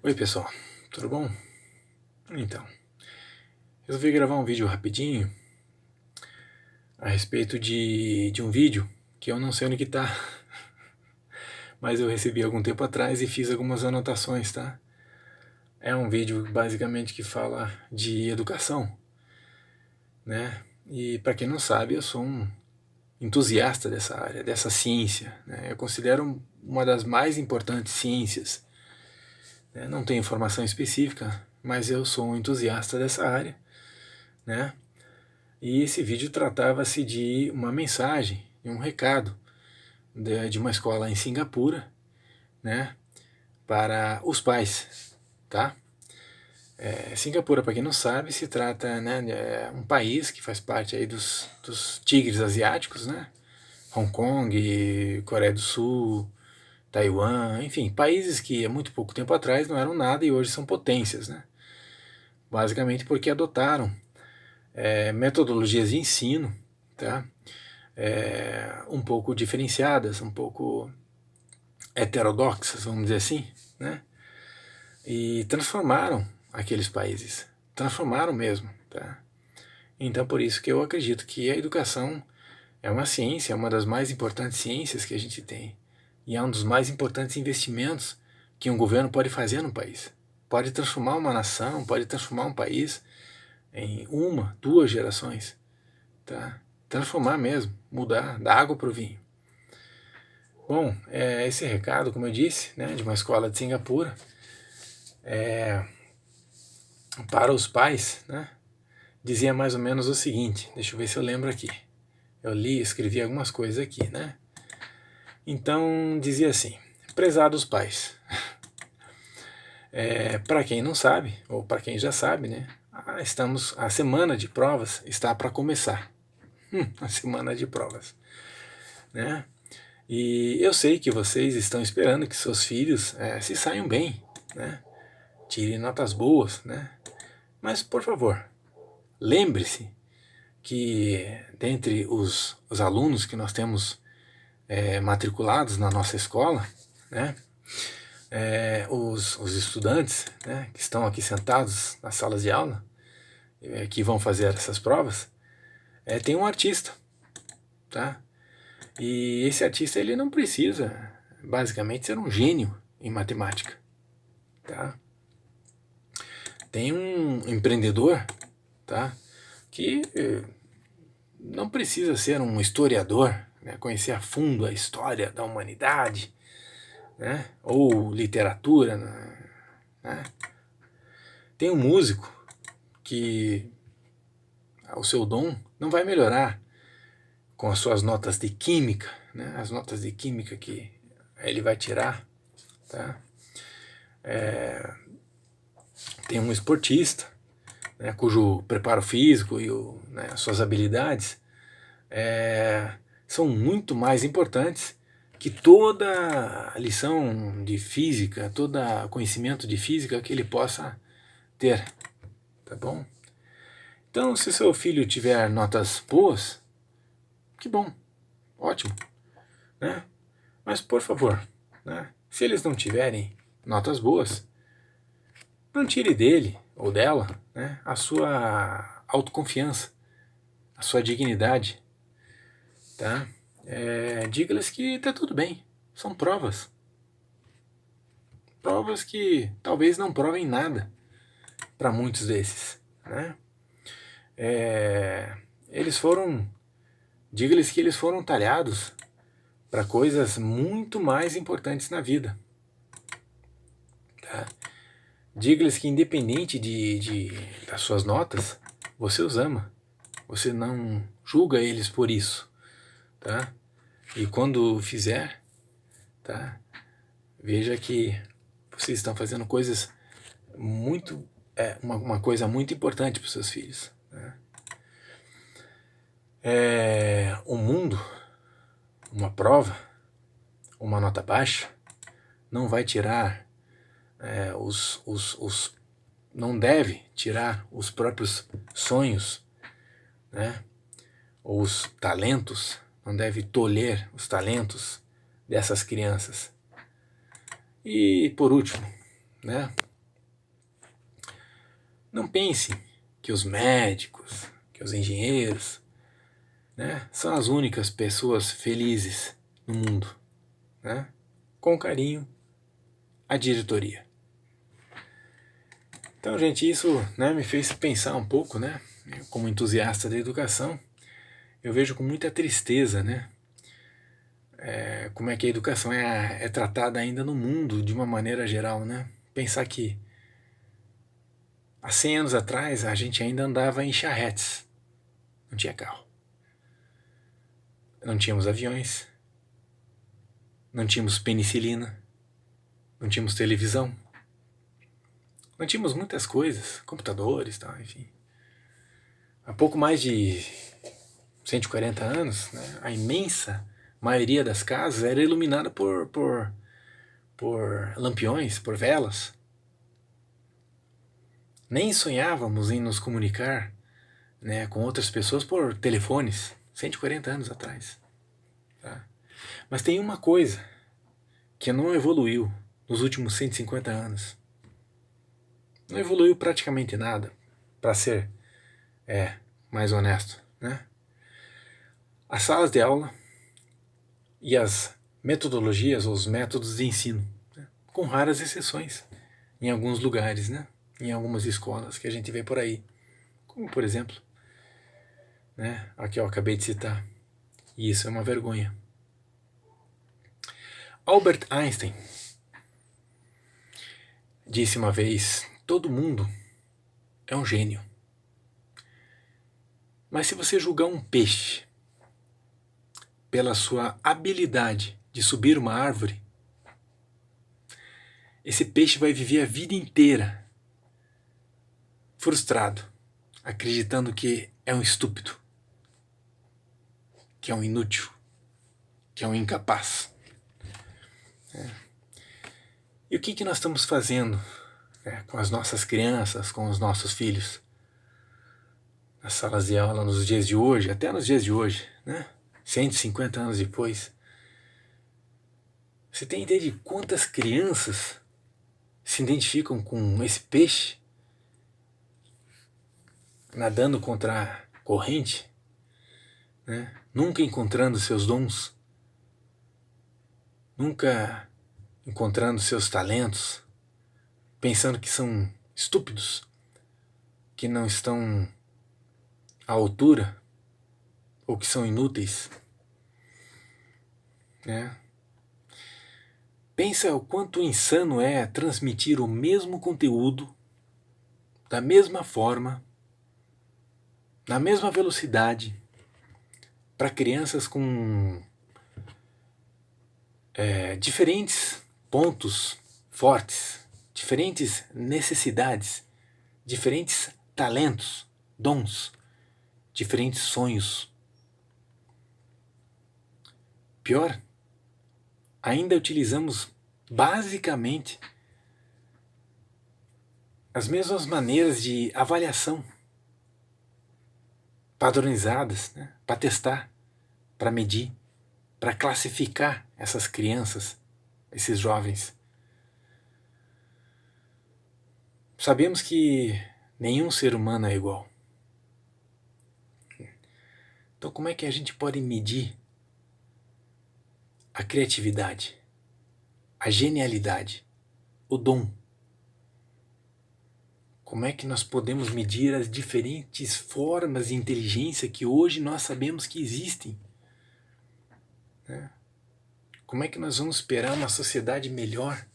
Oi pessoal, tudo bom? Então, resolvi gravar um vídeo rapidinho a respeito de um vídeo que eu não sei onde que tá, mas eu recebi algum tempo atrás e fiz algumas anotações, tá? É um vídeo basicamente que fala de educação, né? E para quem não sabe, eu sou um entusiasta dessa área, dessa ciência, né? Eu considero uma das mais importantes ciências, né? Não tenho formação específica, mas eu sou um entusiasta dessa área, né? E esse vídeo tratava-se de uma mensagem, um recado de uma escola em Singapura, né, para os pais, tá? Singapura, para quem não sabe, se trata, né, é um país que faz parte aí dos tigres asiáticos, né? Hong Kong, Coreia do Sul, Taiwan, enfim, países que há muito pouco tempo atrás não eram nada e hoje são potências, né? Basicamente porque adotaram metodologias de ensino, tá? Um pouco diferenciadas, um pouco heterodoxas, vamos dizer assim, né? E transformaram aqueles países, transformaram mesmo, tá? Então por isso que eu acredito que a educação é uma ciência, é uma das mais importantes ciências que a gente tem, e é um dos mais importantes investimentos que um governo pode fazer no país. Pode transformar uma nação, pode transformar um país em uma, duas gerações, tá? Transformar mesmo, mudar da água para o vinho. Bom, esse recado, como eu disse, né, de uma escola de Singapura, para os pais, né, dizia mais ou menos o seguinte, deixa eu ver se eu lembro aqui. Eu escrevi algumas coisas aqui, né? Então, dizia assim, prezados pais, para quem não sabe, ou para quem já sabe, né, a semana de provas está para começar. A semana de provas, né? E eu sei que vocês estão esperando que seus filhos se saiam bem, né? Tirem notas boas, né? Mas, por favor, lembre-se que dentre os alunos que nós temos matriculados na nossa escola, né? Os estudantes, né, que estão aqui sentados nas salas de aula, que vão fazer essas provas, tem um artista, tá? E esse artista ele não precisa, basicamente, ser um gênio em matemática, tá? Tem um empreendedor, tá, que não precisa ser um historiador, né, conhecer a fundo a história da humanidade, né, ou literatura, né? Tem um músico que o seu dom não vai melhorar com as suas notas de química, né, as notas de química que ele vai tirar, tá? Tem um esportista, né, cujo preparo físico e as suas habilidades são muito mais importantes que toda a lição de física, todo conhecimento de física que ele possa ter, tá bom? Então, se seu filho tiver notas boas, que bom, ótimo, né? Mas, por favor, né, se eles não tiverem notas boas, não tire dele ou dela, né, a sua autoconfiança, a sua dignidade, tá? Diga-lhes que tá tudo bem, são provas. Provas que talvez não provem nada para muitos desses, né? Diga-lhes que eles foram talhados para coisas muito mais importantes na vida, tá? Diga-lhes que independente das suas notas, você os ama, você não julga eles por isso, tá? E quando fizer, tá, veja que vocês estão fazendo coisas muito, uma coisa muito importante para os seus filhos, né? O mundo, uma prova, uma nota baixa, não vai tirar não deve tirar os próprios sonhos, né? Ou os talentos, não deve tolher os talentos dessas crianças. E por último, né? Não pense que os médicos, que os engenheiros, né, são as únicas pessoas felizes no mundo, né? Com carinho, a diretoria. Então, gente, isso, né, me fez pensar um pouco, né? Eu, como entusiasta da educação, eu vejo com muita tristeza, né? Como é que a educação é tratada ainda no mundo de uma maneira geral, né? Pensar que há 100 anos atrás a gente ainda andava em charretes, não tinha carro, não tínhamos aviões, não tínhamos penicilina, não tínhamos televisão, não tínhamos muitas coisas, computadores, tal, enfim. Há pouco mais de 140 anos, né, a imensa maioria das casas era iluminada por lampiões, por velas. Nem sonhávamos em nos comunicar, né, com outras pessoas por telefones, 140 anos atrás. Tá? Mas tem uma coisa que não evoluiu nos últimos 150 anos. Não evoluiu praticamente nada, para ser mais honesto, né? As salas de aula e as metodologias, ou os métodos de ensino, né? Com raras exceções, em alguns lugares, né? Em algumas escolas que a gente vê por aí, como por exemplo, né? A que eu acabei de citar, e isso é uma vergonha. Albert Einstein disse uma vez: todo mundo é um gênio. Mas se você julgar um peixe pela sua habilidade de subir uma árvore, esse peixe vai viver a vida inteira frustrado, acreditando que é um estúpido, que é um inútil, que é um incapaz. E o que nós estamos fazendo com as nossas crianças, com os nossos filhos? Nas salas de aula nos dias de hoje, até nos dias de hoje, né? 150 anos depois. Você tem ideia de quantas crianças se identificam com esse peixe nadando contra a corrente, né? Nunca encontrando seus dons, nunca encontrando seus talentos, pensando que são estúpidos, que não estão à altura, ou que são inúteis, né? Pensa o quanto insano é transmitir o mesmo conteúdo, da mesma forma, na mesma velocidade, para crianças com diferentes pontos fortes, diferentes necessidades, diferentes talentos, dons, diferentes sonhos. Pior, ainda utilizamos basicamente as mesmas maneiras de avaliação padronizadas, né, para testar, para medir, para classificar essas crianças, esses jovens. Sabemos que nenhum ser humano é igual. Então, como é que a gente pode medir a criatividade, a genialidade, o dom? Como é que nós podemos medir as diferentes formas de inteligência que hoje nós sabemos que existem? Né? Como é que nós vamos esperar uma sociedade melhor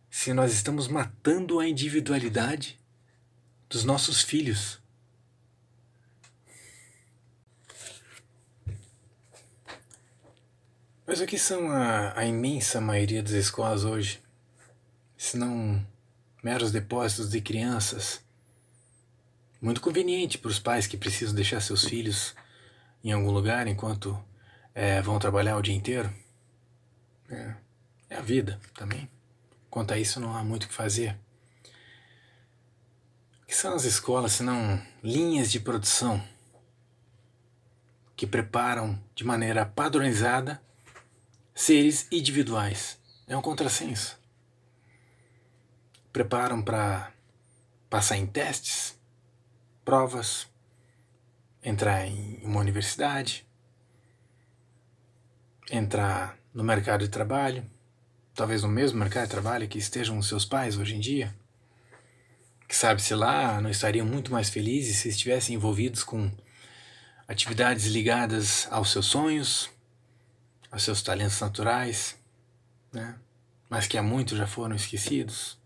se nós estamos matando a individualidade dos nossos filhos? Mas o que são a imensa maioria das escolas hoje? Se não meros depósitos de crianças, muito conveniente para os pais que precisam deixar seus filhos em algum lugar enquanto vão trabalhar o dia inteiro. É a vida também. Quanto a isso não há muito o que fazer. O que são as escolas senão linhas de produção que preparam de maneira padronizada seres individuais? É um contrassenso. Preparam para passar em testes, provas, entrar em uma universidade, entrar no mercado de trabalho, talvez no mesmo mercado de trabalho que estejam os seus pais hoje em dia, que sabe-se lá não estariam muito mais felizes se estivessem envolvidos com atividades ligadas aos seus sonhos, aos seus talentos naturais, né? Mas que há muito já foram esquecidos.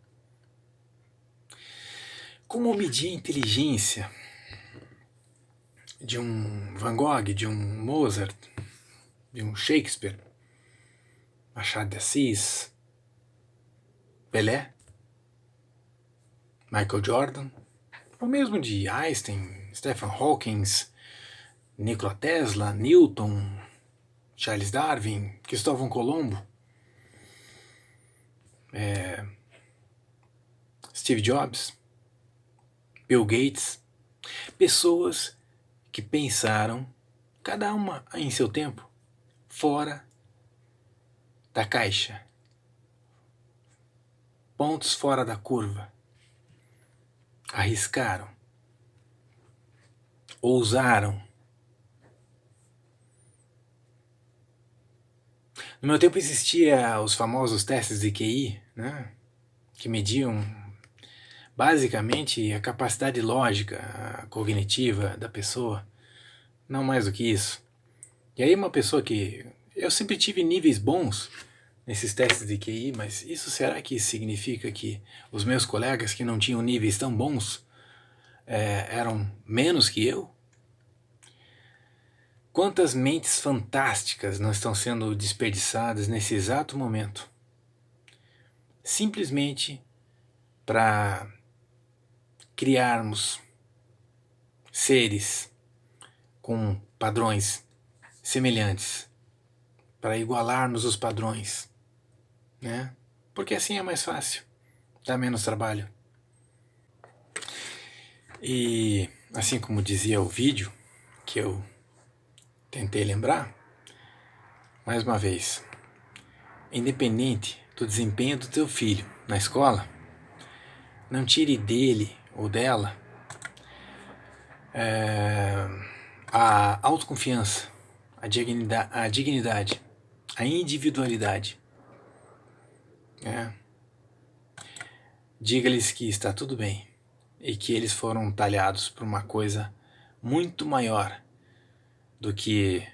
Como medir a inteligência de um Van Gogh, de um Mozart, de um Shakespeare, Machado de Assis, Pelé, Michael Jordan, ou mesmo de Einstein, Stephen Hawking, Nikola Tesla, Newton, Charles Darwin, Cristóvão Colombo, Steve Jobs, Bill Gates, pessoas que pensaram, cada uma em seu tempo, fora da caixa, pontos fora da curva, arriscaram, ousaram. No meu tempo existia os famosos testes de QI, né, que mediam basicamente a capacidade lógica, cognitiva da pessoa, não mais do que isso. E aí uma pessoa que... Eu sempre tive níveis bons nesses testes de QI, mas isso será que significa que os meus colegas que não tinham níveis tão bons eram menos que eu? Quantas mentes fantásticas não estão sendo desperdiçadas nesse exato momento? Simplesmente para criarmos seres com padrões semelhantes, para igualarmos os padrões, né? Porque assim é mais fácil, dá menos trabalho. E assim como dizia o vídeo que eu tentei lembrar, mais uma vez, independente do desempenho do teu filho na escola, não tire dele ou dela a autoconfiança, a dignidade, a individualidade. Diga-lhes que está tudo bem e que eles foram talhados por uma coisa muito maior do que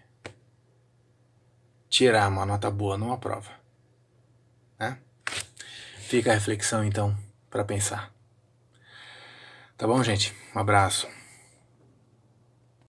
tirar uma nota boa numa prova, né? Fica a reflexão então para pensar. Tá bom, gente? Um abraço.